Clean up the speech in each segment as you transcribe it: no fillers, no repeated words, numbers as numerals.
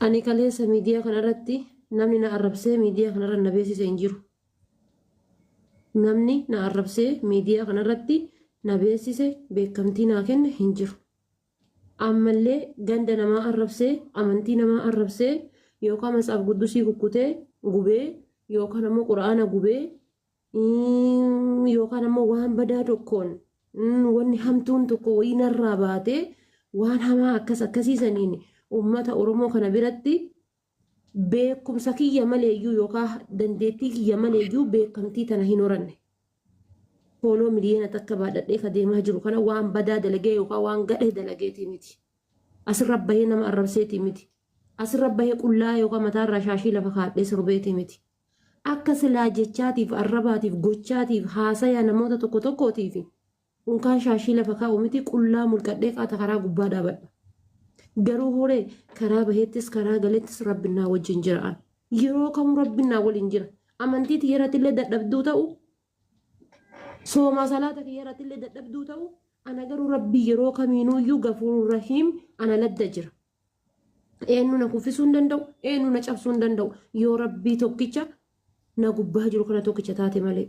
Ani kaleessa miidiyaa kanarratti namni na arrabsee miidiyaa kanarra na beeksise hin jiru. Namni na arrabsee miidiyaa kanarratti na beeksise beekamtii naa kenne hin jiru. Ammallee ganda namaa arrabsee amantii namaa arrabsee yookaan matsaaf guddusii kukkutee gubee yookaan ammoo quraana gubee yookaan ammoo waan badaa tokkoon wanni hamtuun tokko wayii narraa baatee waan hamaa akkasiisaniin ummata Oromoo kana biratti beekumsa kiyya maleeyyuu yookaan dandeettii kiyya maleeyyuu beekamtii tana hin horanne. Fooloo miliyoona takka baadhadhee ka deemaa jiru kana waan badaa dalagee yookaan waan gadhee dalageetii miti. Asirra bahee nama arrabseetii miti. Asirra bahee qullaa yookaan mataarraa shaashii lafa kaadhee sirbeetii miti. Akka silaa jechaatiif arrabaatiif gochaatiif haasayaa namoota tokko tokkootiif unkaan shaashii lafa kaa'u miti qullaa mulqadhee qaata karaa gubbaa dhaabadha. Garuu horee karaa baheettis karaa galeettis rabbinaa wajjin jiraan. Yeroo kamuu rabbinaa waliin jira. Amantii xiyyeerratillee dadhabduu ta'u soomaa salaata xiyyeerratillee dadhabduu ta'u ana garuu rabbii yeroo kamiinuyyuu gafuurur rahiim ana ladda jira. Eenyu na kuffisuu hin danda'u, eenyu na cabsuu hin danda'u yoo rabbii tokkicha na gubbaa jiru kana tokkicha taate malee.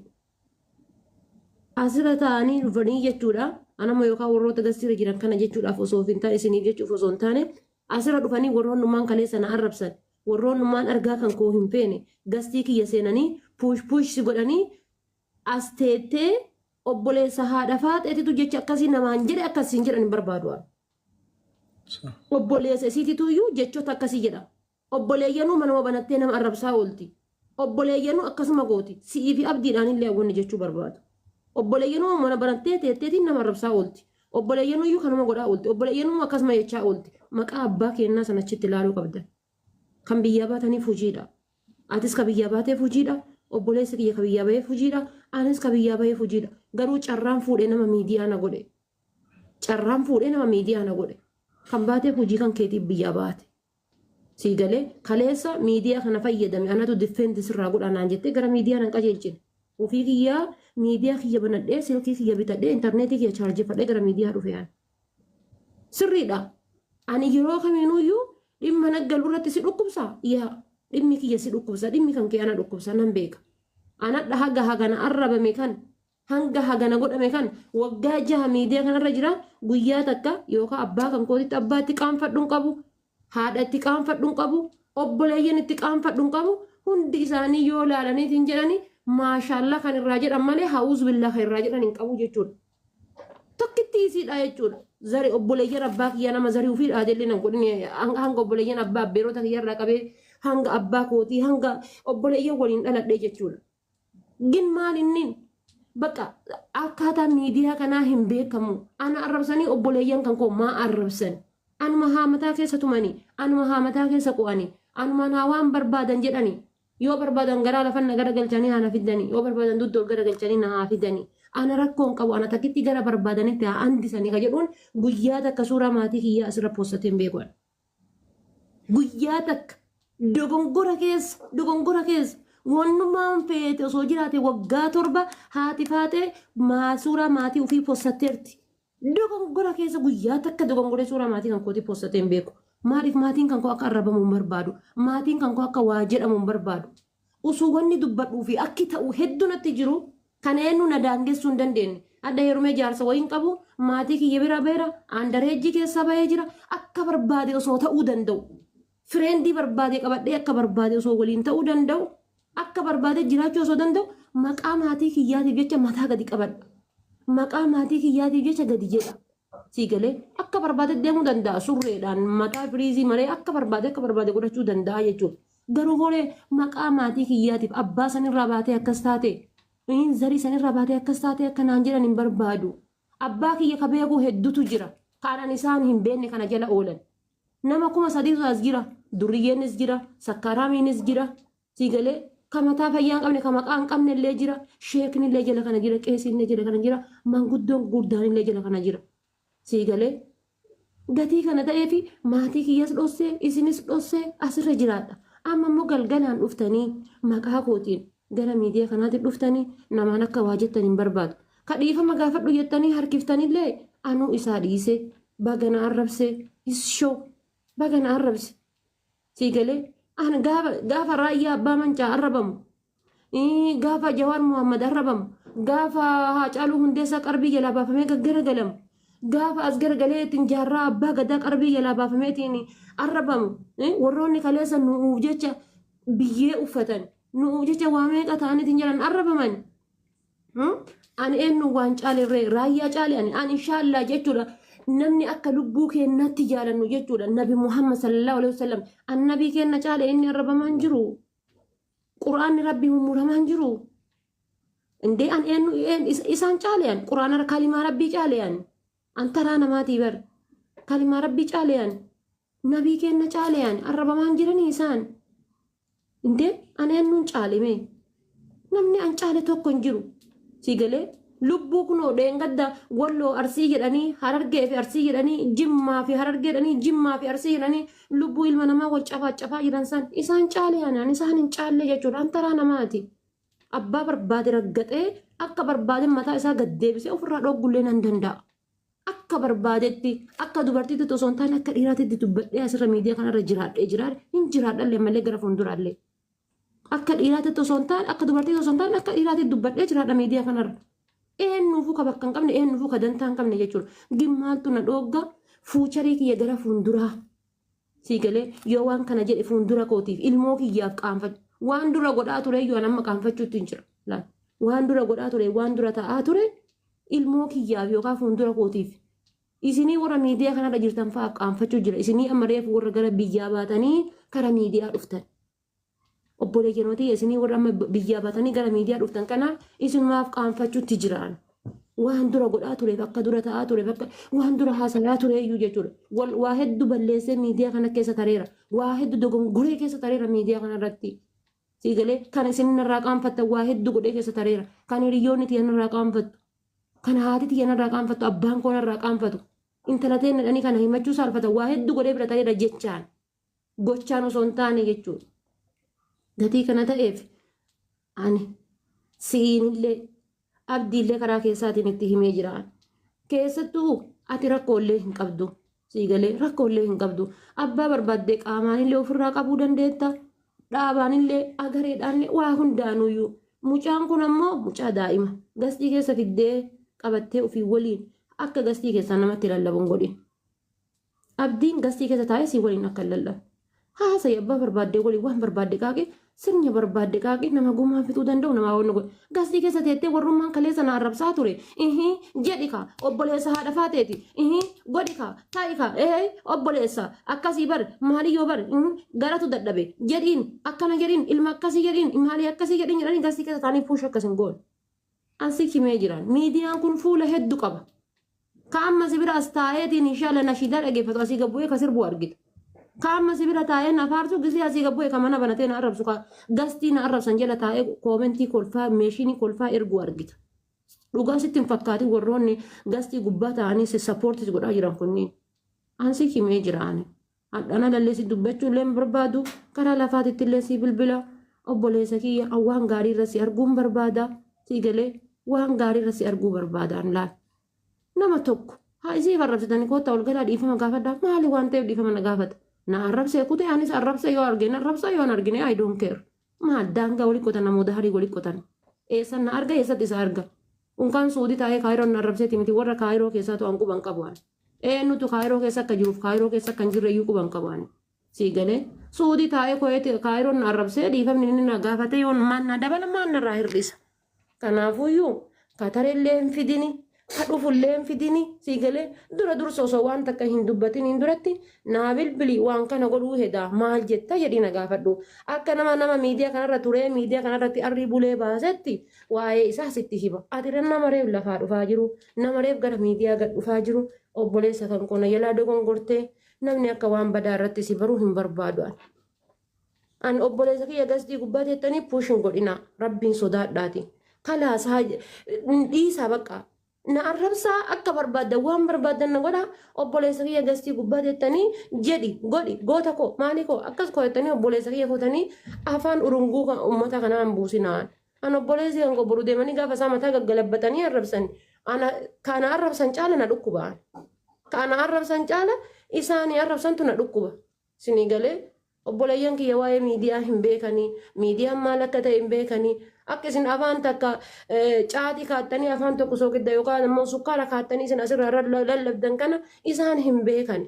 Asirra taa'anii dhufanii jechuudha. Anama yookaan warroota gastiira jiran kana jechuudhaaf osoo hin taane isiniif jechuuf osoo hin taane asirra dhufanii warroonnummaan kaleessa na arrabsan warroonnummaan argaa kan koo hin feene gastii kiyya seenanii puush si godhanii as teettee obboleessa haadha faaxeetitu jecha akkasii namaan jedhe akkasiin jedhan hin barbaadu. Obboleessa isiitituyyuu jechoota akkasii jedha. Obboleeyyanuu manuma banattee nama arrabsaa oolti. Obboleeyyanuu akkasuma gooti. Si'ii fi abdiidhaan illee hawwanni jechuu barbaadu. Obboleeyyanuu mana banattee teetteetiin nama arrabsaa oolti. Obboleeyyanuu iyyuu kanuma godhaa oolti. Obboleeyyanuu akkasuma jechaa oolti. Maqaa abbaa kennaa sanachitti ilaaluu qabdan. Kan biyyaa baataniif hojiidha. Atis ka biyyaa baateef hojiidha. Obboleessi kiyya ka biyyaa baheef hojiidha. Anis ka biyyaa baheef hojiidha. Garuu carraan fuudhee nama miidiyaa na godhe. Carraan fuudhee nama miidiyaa na godhe. Kan baateef hojii kan keetiif biyyaa baate. Siigalee kaleessa miidiyaa kana fayyadame anatu diffeenti sirraa godhanaan jettee gara miidiyaa nan qajeelchine. Ofii kiyyaa miidiyaa kiyya banadhee silkii kiyya bitadhee intarneetii kiyya chaarjeffadhee gara miidiyaa dhufe yaani. Sirriidha. Ani yeroo kamiinuyyuu dhimma naggaluu irratti si dhukkubsaa? Yaa dhimmi kiyya si dhukkubsa dhimmi kan kee ana dhukkubsa nan beeka. Anadha haga hagana arrabame kan hanga hagana godhame kan waggaa 6 miidiyaa kanarra jira guyyaa takka yookaan abbaa kan kootitti abbaatti qaanfadhuun qabu haadhatti qaanfadhuun qabu obboleeyyan itti qaanfadhuun qabu hundi isaanii yoo laalaniitiin jedhani maashaallah kan irraa jedhan malee haa'uus billaa kan irraa jedhan hin qabu jechuudha. Tokkitti isiidha jechuudha. Zari obboleeyyan abbaa kiyyaa nama zarii ofii dhaadellee nan godhine hanga obboleeyyan abbaa abbeerota kiyyarraa qabee hanga abbaa kootii hanga obboleeyyan waliin dhaladhee jechuudha. Gin maal innin bakka akkaataa miidiyaa kanaa hin beekamu. Ana arrabsanii obboleeyyan kan koo maa arrabsan. Anuma haamataa keessa tumanii, anuma haamataa keessa qu'anii, anuma naa waan barbaadan jedhanii. Yoo barbaadan garaa lafanna gara galchanii haa fidanii, yoo barbaadan dudda ol gara galchanii na haa fidanii. Ana rakkoon qabu ana takkitti gara barbaadanitti haa hambisanii ka jedhuun guyyaa takka suuraa maatii kiyyaa asirra poostatee hin beeku. Guyyaa takka dogongora keessa wannumaan feete osoo jiraate waggaa 7 haati faatee suuraa maatii ofii postatteerti. Dogongora keessa guyyaa takka dogongoree suuraa maatii kan kootii postatee hin beeku. Maaliif maatiin kan koo akka arrabamu hin barbaadu? Maatiin kan koo akka waa jedhamu hin barbaadu? Osoo wanni dubbadhuu fi akki ta'u hedduu natti jiru kan eenyu na daangessuu hin dandeenye. Adda heerumee jaarsa wayiin qabu maatii kiyya bira beera aandareejjii keessa bahee jira akka barbaade osoo ta'uu danda'u. Fireendii barbaade qabadhee akka barbaade osoo waliin ta'uu danda'u. Akka barbaade jiraachuu osoo danda'u maqaa maatii kiyyaatiif jecha mataa gadi qabadha. Maqaa maatii kiyyaatiif jecha gadi jedha. Siigalee akka barbaade deemuu danda'a surreedhaan mataa firiizii maree akka barbaade godhachuu danda'a jechuudha. Garuu horee maqaa maatii kiyyaatiif abbaa sanirraa baatee akkas taate zarii sanirraa baatee akkas taate akka naan jedhan hin barbaadu. Abbaa kiyya ka beekuu hedduutu jira. Kaadhaan isaan hin beekne kana jala oolan. Nama 300 as jira. Duriyyeenis jira. Sakkaaraamiinis jira. Siigalee kamataa fayyaa hin qabne kamaqaa hin qabne illee jira. Sheekni illee jala kana jira. Qeesiin illee jala kana jira. Manguddoon guddaan illee jala kana jira. Siigalee gatii kana ta'ee fi maatii kiyyas dhossee isinis dhossee asirra jiraadha. Amma immoo galgalaan dhuftanii maqaa kootiin gara miidiyaa kanaatti dhuftanii namaan akka waa jettan hin barbaadu. Kadhiifama gaafadhu jettanii harkiftanillee anuu isaa dhiisee bagana arrabsee ishoo bagana arrabse. سيقلي أنا قافة رايا أبا منجا الربم قافة جوار محمد الربم قافة هاجالو هندسة قربي جلا بافمي قرقلم قافة أصغر قليت جارة أبا قدا قربي جلا بافمي تيني الربم وروني خليسا نوجيش بيه أفتن نوجيش وامي قطاني تنجلن الربمن أنا إنه وانجالي رايا جالي أنا إن شاء الله جيتولا namni akka lubbuu keenyaatti jaalannu jechuudha nabi Muhammad sallallahu alaihi wasallam annabii keenya caale inni arrabamaan jiru quraanni rabbii mumuramaan jiru indee an eenyu isaan caaleyan quraana kalimaa rabbii caaleyan antaraa namaatii bar kalimaa rabbii caaleyan nabii keenya caaleyan arrabamaan jiranii isaan indee an eenyuun caalime namni an caale tokko hin jiru sigalee lubbuu kunoo dheengadda walloo arsii jedhanii harargee fi arsii jedhanii jimmaa fi harargee jedhanii jimmaa fi arsii jedhanii lubbuu ilma namaa wal cafaa jiran san isaan caale anaan isaan hin caalle jechuudha antaraa namaati abbaa barbaade raggaxee akka barbaade mataa isaa gaddeebisee ofirraa dhoggullee nan danda'a akka barbaadetti akka dubartiitti osoo hin taane akka dhiiraatitti dubbadhee asirra miidiyaa kanarra jiraadhee hin jiraadhallee malee gara fuulduraallee akka dhiiraatitti osoo hin taane akka dubartiitti osoo hin taane akka dhiiraatitti dubbadhee jiraadha miidiyaa kanarra. Eenyuufuu ka bakka hin qabne eenyuufuu ka dantaa hin qabne jechuudha. Gimmaaltu na dhoogga fuucharii kiyya gara fuulduraa. Siigalee yoo waan kana jedhe fuuldura kootiif ilmoo kiyyaaf qaanfadhu. Waan dura godhaa ture yoo nama qaanfachuutti hin jira. Waan dura godhaa ture waan dura ta'aa ture ilmoo kiyyaaf yookaan fuuldura kootiif. Isinii warra miidiyaa kanarra jirtan fa'aa qaanfachuu jira. Isinii amma reefu warra gara biyyaa baatanii kara miidiyaa dhuftan. Obboleeyyanootii isinii warra amma biyyaa baatanii gara miidiyaa dhuftan kanaaf isinumaaf qaanfachuutti jiraan. Waan dura godhaa tureef akka dura ta'aa tureef akka waan dura haasayaa ture iyyuu jechuudha. Waa hedduu balleessee miidiyaa kana keessa tareera. Waa hedduu dogongoree keessa tareera miidiyaa kanarratti. Siigalee kan isin irraa qaanfattan waa hedduu godhee keessa tareera. Kan hiriyoonni tiyyan irraa qaanfattu. Kan haati tiyyan irraa qaanfattu abbaan koon irraa qaanfatu. Intala teen dhanii kana himachuu saalfatan waa hedduu godhee bira tareera jechaan. Gochaan osoo hin taane jechuudha. Gatii kana ta'eef ani siinillee abdiillee karaa keessaatiin itti himee jiraan. Keessattuu ati rakkoolee hin qabdu. Siigalee rakkoolee hin qabdu. Abbaa barbaaddee qaamaanillee ofirraa qabuu dandeetta. Dhaabaanillee agareedhaanillee waa hundaanuyyuu. Mucaan kun ammoo mucaa daa'ima. Gastii keessa fiddee qabattee ofii waliin akka gastii keessaa namatti lallabuun godhin. Abdiin gastii keessa taa'ee si waliin akka lallabu. Haasa'e abbaa barbaaddee waliin waan barbaadde qaaqee sirnya barbaadde qaaqee nama gumaa fixuu danda'u nama waan godhe. Gastii keessa teettee warrummaan kaleessa na arrabsaa ture. Jedhi kaa obboleessa haadha faateeti. Godhi kaa taa'i kaa obboleessa akkasii bar maaliyyoo bar garatu dadhabe jedhiin akkana jedhiin ilma akkasii jedhiin maalii akkasii jedhiin jedhanii gastii keessa taa'anii fuusha akkas hin goone. Ansi himee jiran miidiyaan kun fuula hedduu qaba. Kaamma sibiraas taa'eetiin inshaalla nashiidaa dhageeffatu asii gabbu'ee ka sirbu argita. Kaamma sibira taa'ee na faarsu gisee asii gabbu'ee ka mana banatee na arrabsu gastii na arrabsan jala taa'ee koomentii kolfaa meeshinii kolfaa ergu argita. Dhugaa sitti hin fakkaatin warroonni gastii gubbaa ta'anii sappoortis godhaa jiran kunniin. Ansi himee jiraani. Hadhana lalleessi dubbachuu illee barbaadu karaa lafaatitti illee si bilbila obboleessa kiyya waan gaarii irratti arguun barbaada siigalee waan gaarii irratti arguu barbaadaan laal. Nama tokko haa isii arrabsitanii koottaa ol galaa dhiifama gaafadhaa maali waan ta'eef dhiifama na gaafata. Na arrabsee kutee anis arrabsa yoo argine arrabsa yoo argine I don't care. Daangaa walii qotan namoota harii walii qotan. Eessan na arga eessatti isa arga. Unkaan suudii taa'ee kaayiroon na arrabseeti miti warra kaayiroo keessaa to'an quban qabu'an. Nutu kaayiroo keessa akka jiruuf kaayiroo keessa akka hin jirre iyyuu quban qabu'an. Siigalee suudii taa'ee kaayiroon na arrabsee dhiifamni inni na gaafate yoo na dabala maan narraa hir'isa. Kanaafuyyuu katareellee hin fidini. Kadhufullee hin fidini siigalee dura dursa osoo waan takka hin dubbatiniin duratti naa bilbilii waan kana godhuu hedaa maal jetta jedhii na gaafadhu. Akka nama miidiyaa kanarra turee miidiyaa kanarratti arrii bulee baasetti waa'ee isaa sitti hima. Ati nama reef lafaa dhufaa jiru nama reef gara miidiyaa gad dhufaa jiru obboleessa kan qonna jalaa dogongortee namni akka waan badaa irratti si baruu hin barbaadu. An obboleessa kiyya gastii gubbaa teettanii puushin godhina rabbiin sodaadhaati. Kalaasaa dhiisaa baqqaa. Na arrabsaa akka barbaadda waan barbaadan na godha obboleessa kiyya gastii gubbaa teettanii jedhi godhi goota koo maalii koo akkas koo'ettanii obboleessa kiyya kootanii afaan urunguu kan uummata kanaan buusinaan. An obboleessi kan gobboru deemanii gaafa isaa mataa gaggalabbatanii arrabsan. Kana arrabsan caala na dhukkubaan. Kana arrabsan caala isaanii arrabsantu na dhukkuba. Sinii galee obboleeyyan kiyya waa'ee miidiyaa hin beekanii miidiyaan maal akka ta'e hin beekanii akka isin afaan takka caatii kaattanii afaan tokko soogidda yookaan immoo sukkaara kaattanii isin asirraa lallabdan kana isaan hin beekan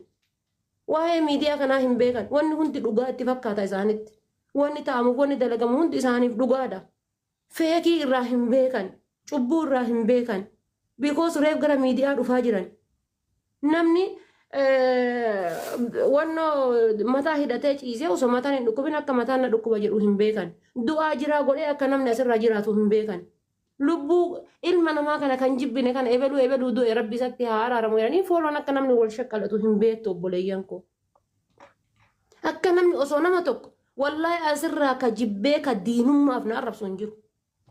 waa'ee miidiyaa kanaa hin beekan wanni hundi dhugaa itti fakkaata isaanitti wanni ta'amuuf wanni dalagamu hundi isaaniif dhugaadha feekii irraa hin beekan cubbuu irraa hin beekan because reef gara miidiyaa dhufaa jiran namni wanno mataa hidhatee ciisee osoo mataan hin dhukkubin akka mataan na dhukkuba jedhu hin beekan du'aa jiraa godhee akka namni asirraa jiraatu hin beekan lubbuu ilma namaa kana kan jibbine kana ebeluu du'e rabbi isatti haa araaramu jedhanii fooloon akka namni wal shaqqalatu hin beektu obboleeyyan koo akka namni osoo nama tokko wallaahi asirraa ka jibbee ka diinummaaf na arrabsu hin jiru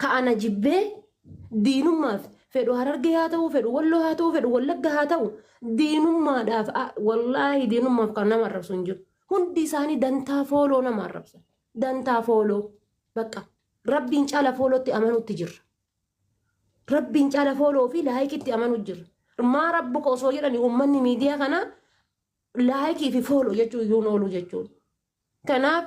ka ana jibbee diinummaaf fedhu Harargee haa ta'u fedhu Walloo haa ta'u fedhu Wallagga haa ta'u diinummaadhaaf wallaahi diinummaaf kan nama arrabsu hin jiru hundi isaanii dantaa fooloo nama arrabsan dantaa fooloo bakka rabbiin caala foolootti amanuutti jirra rabbiin caala fooloo fi laayikitti amanuutti jirra maa rabbuka osoo jedhani uummanni miidiyaa kana laayikii fi fooloo jechuu iyyuu oolu jechuudha kanaaf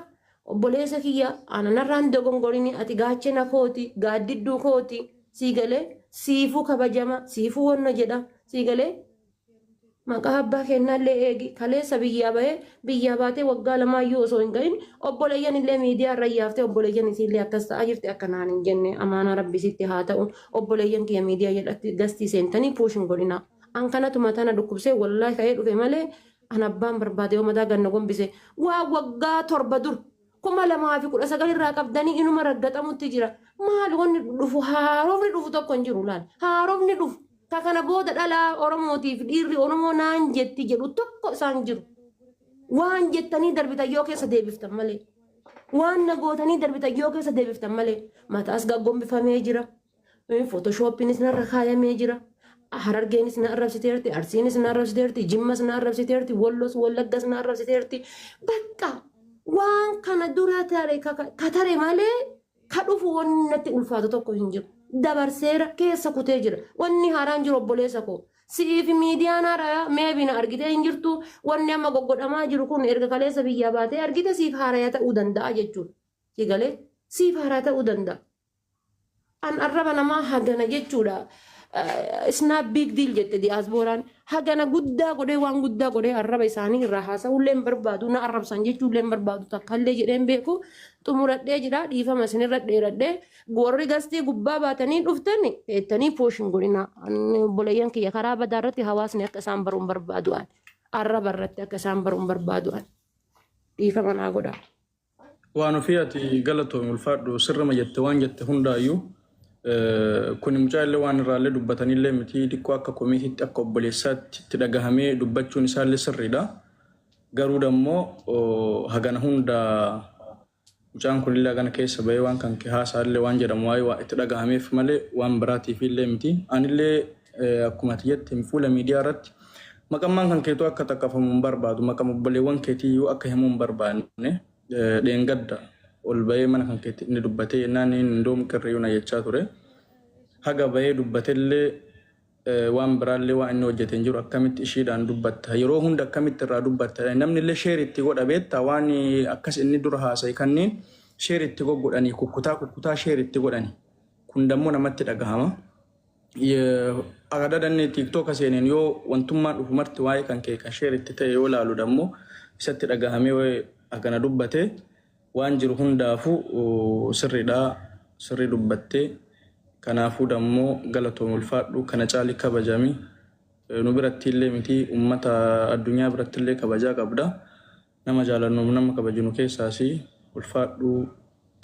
obboleessa kiyya ananarraan dogongorini ati gaachena kooti gaaddidduu kooti siigalee siifuu kabajama siifuu wanna jedha siigalee maqaa abbaa kennallee eegi kaleessa biyyaa baatee waggaa lamaayyuu osoo hin gahin obboleeyyan illee miidiyaa irra yaaftee obboleeyyan isiillee akkas ta'aa jirti akka naan hin jenne amaanaa rabbisitti haa ta'u obboleeyyan kiyya miidiyaa jedhatti gastii seentanii puushin godhina an kanatu mataana dhukkubsee wallaahi ka'ee dhufe malee an abbaan barbaade yoo mataa ganna gombise waa waggaa 7 dur 2019 irraa qabdanii inuma raggaxamutti jira maal wanni dhufu haaromni dhufu tokko hin jiru laal haaromni dhufu ka kana booda dhalaa oromootiif dhiirri oromoo naan jetti jedhu tokko isaan jiru waan jettanii darbitan yoo keessa deebiftan malee waan nagootanii darbitan yoo keessa deebiftan malee mataas gaggombifamee jira footoshooppiinis narra kaayamee jira Harargeenis na arrabsiteerti Arsiinis na arrabsiteerti Jimmas na arrabsiteerti Wallos Wallaggas na arrabsiteerti bakka waan kana dura tare malee ka dhufu wanni natti ulfaatu tokko hin jiru dabarseera keessa kutee jira wanni haaraan jiru obboleessa koo siif miidiyaan haaraa meebina argitee hin jirtu wanni amma goggodhamaa jiru kun erga kaleessa biyyaa baatee argite siif haaraa ta'uu danda'a jechuudha sigalee siif haaraa ta'uu danda'a an arraba namaa hagana jechuudha it's not big deal jette diasporaan hagana guddaa godhee waan guddaa godhee arraba isaanii irraa haasa'ullee hin barbaadu na arrabsan jechuullee hin barbaadu takkaallee jedheen beeku xumuradhee jira dhiifama isinirra dheeradhee gorri gastii gubbaa baatanii dhuftani teettanii pooshin godhina obboleeyyan kiyya karaa badaa irratti hawaasni akka isaan baruun barbaadu'an arraba irratti akka isaan baruun barbaadu'an dhiifama naa godha. Waan ofii ati galatoom ulfaadhu sirrama jette waan jette hundaayyuu kun mucaallee waan irraallee dubbatanillee miti xiqqoo akka komiitiitti akka obboleessaatti itti dhagahamee dubbachuun isaallee sirriidha. Garuu dammoo hagana hunda mucaan kunillee hagana keessa bahee waan kan haasaallee waan jedhamu waa'ee waa itti dhagahameef malee waan biraatiifillee miti. Anillee akkuma ati jette fuula miidiyaa irratti maqammaan kan keetuu akka taqqafamu hin barbaadu maqama obboleewwan keetiiyyuu akka himuu hin barbaanne dheengadda. ol bahee mana kan keetti inni dubbatee jennaan inni ndoom qirriyyuu na jechaa ture. Haga bahee dubbateellee waan biraallee waan inni hojjete hin jiru akkamitti ishiidhaan dubbatta yeroo hunda akkamitti irraa dubbatta namni illee sheer itti godha beetta waan akkas inni dura haasa'e kanneen sheer itti godhanii kukkutaa sheer itti godhanii kun dammoo namatti dhagahama. Aadaa danne TikTok seeneen yoo wantummaan dhufu marti waa'ee kan kee kan sheer itti ta'e yoo laalu dammoo isatti dhagahamee akkana dubbatee waan jiru hundaafu sirriidhaa sirrii dubbattee kanaafuu dammoo galatoom ulfaadhu kana caalii kabajami nu biratti illee miti ummata addunyaa biratti illee kabajaa qabda nama jaalannuuf nama kabajinu keessaas ulfaadhu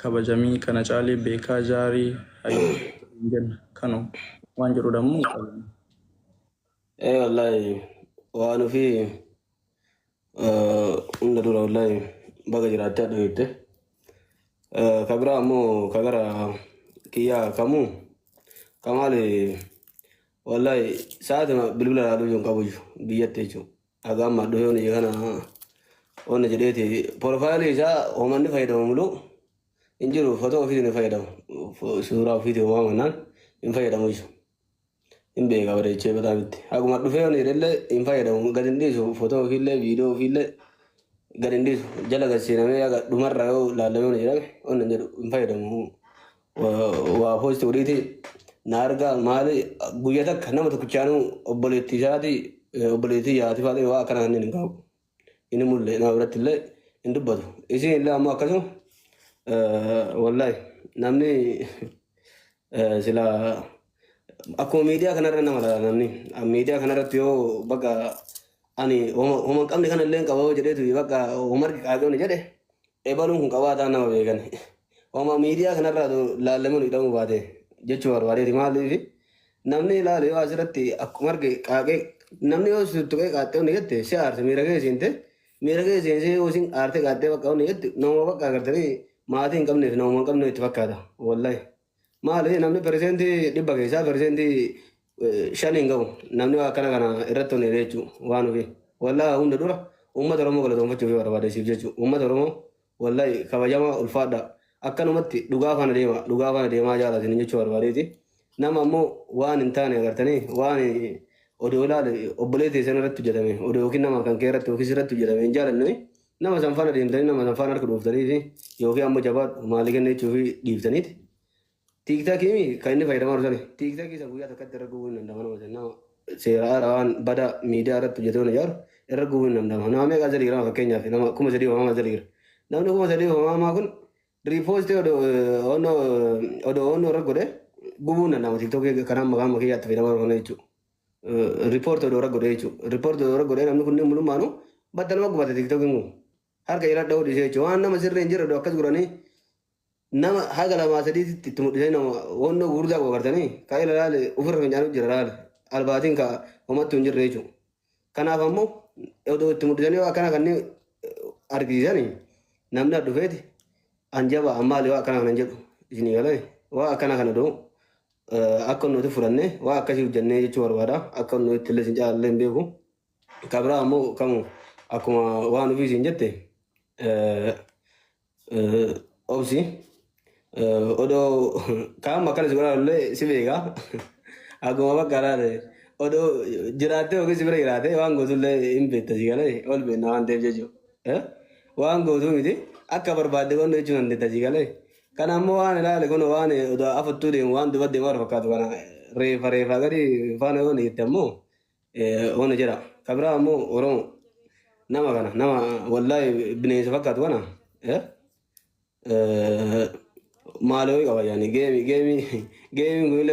kabajamii kana caalii beekaa jaarii jenna kanu waan jiru dammoo wallahi waan ofii hunda dura wallahi baga jiraatee adda kabira ammoo kagara kiyya kamu kamale wallahi saatuma bilbila laalu jon qabu biyyatti jechuudha agama dhoyoon eegana onna jedheeti profaayilii isaa homanni fayyadamu mulu hin jiru footoo ofiitiin fayyadamu suuraa ofiitiin waamanaan hin fayyadamu jechuudha hin beeka bareechee bataamitti aguma dhufee onni jedhellee hin fayyadamu gadi hin dhiisu footoo ofiillee viidiyoo ofiillee gadindis jala gasiname aga dumarra yo laalame jedhame onnen jedhu hin fayyadamu waa posti uriiti naarga maali guyya takka nama tokkichaanu obboleettii isaati obboleettii yaati faale waa akkana kanneen hin qabu inni mulle nama biratti illee hin dubbatu isin illee ammoo akkasuma wallahi namni sila akkuma miidiyaa kanarra nama laala namni miidiyaa kanarratti yoo bakka ani homa qabni kana illee qabaa jedheetu bakka homarki qaaqabni jedhe ebaluun kun qabaataa nama beekan homa miidiyaa kanarraa laallamuun hidhamuu baate jechuu barbaadeeti maaliif namni ilaalu yoo asirratti akkuma arge qaaqee namni yoo tuttuqee qaaxxee onni jette si aarte miira kee seente miira kee seensee yoo isin aarte qaaxxee bakka onni jette nama bakka agartanii maatii hin qabneef nama hin qabne itti fakkaata wallahi maali namni persentii 100 keessaa persentii 5 hin qabu namni waa akkana kana irratti onni jechuu waan ofi wallahi hunda dura uummata Oromoo galatoonfachuuf barbaadeesiif jechuu uummata Oromoo wallahi kabajamaa ulfaadha akkanumatti dhugaa faana deemaa jaalatin jechuu barbaadeeti nama ammoo waan hin taane agartanii waan odoo ilaale obboleettii isaan irratti hojjetame odoo yookiin nama kan kee irratti yookiin irratti hojjetame hin jaalanne nama san faana deemtanii nama san faana harka dhuuftanii fi yookiin ammoo jabaadhu maalii kenna jechuufi dhiiftaniiti. Tiiktaakii kan inni fayyadamaa jiru tiiktaakii isa guyyaa takkatti irra gubuun dandama nama seera waan bada miidiyaa irratti hojjetame ijaaru irra gubuun dandama nama meeqa sadii gira fakkeenyaaf nama 3,000 sadii gira namni 3,000 kun riipoostee odoo irra godhe gubuun dandama tiiktookii kanaan maqaan makiyyaatti fayyadamaa jiru jechuudha. Report odoo irra godhe jechuudha. Report odoo irra godhe namni kunneen mul'ummaanu battaluma gubate tiiktookiin kun harka irra dha'uu dhiisee jechuudha. Waan nama sirrii hin jirre odoo akkas godhanii nama haga lamaa sadiitti itti mul'isee nama wannoo gurguddaa qabatanii kaa'ee laale ofirra fincaanii jira laale albaatiin ka homattuu hin jirre jechuudha. Kanaaf ammoo odoo itti mul'isanii akkana kanneen argisiisanii namni dhufeeti anjaba ammaali waa akkana kana jedhu isinii galee waa akkana kana doo akka nuti fudhannee waa akkasii hojjannee jechuu barbaada akka nuti illee sin caalallee hin beeku kabraa ammoo kamu akkuma waan ofii siin jette obsi odoo kaama akkana si godhaallee si beekaa akkuma bakka alaale odoo jiraattee yookiin si bira jiraate waan gootullee hin beekta si galee ol beekna waan ta'eef jechuudha waan gootuu miti akka barbaadde qonna jechuun dandeetta si galee kan ammoo waan ilaale kun waan odoo afattuu deemu waan duba deemaa fakkaatu kana reefa gadi faana yoo jette ammoo waan jedha kabira ammoo Oromoo nama kana nama wallahi bineensa fakkaatu kana maaloo qaba yaani geemii kun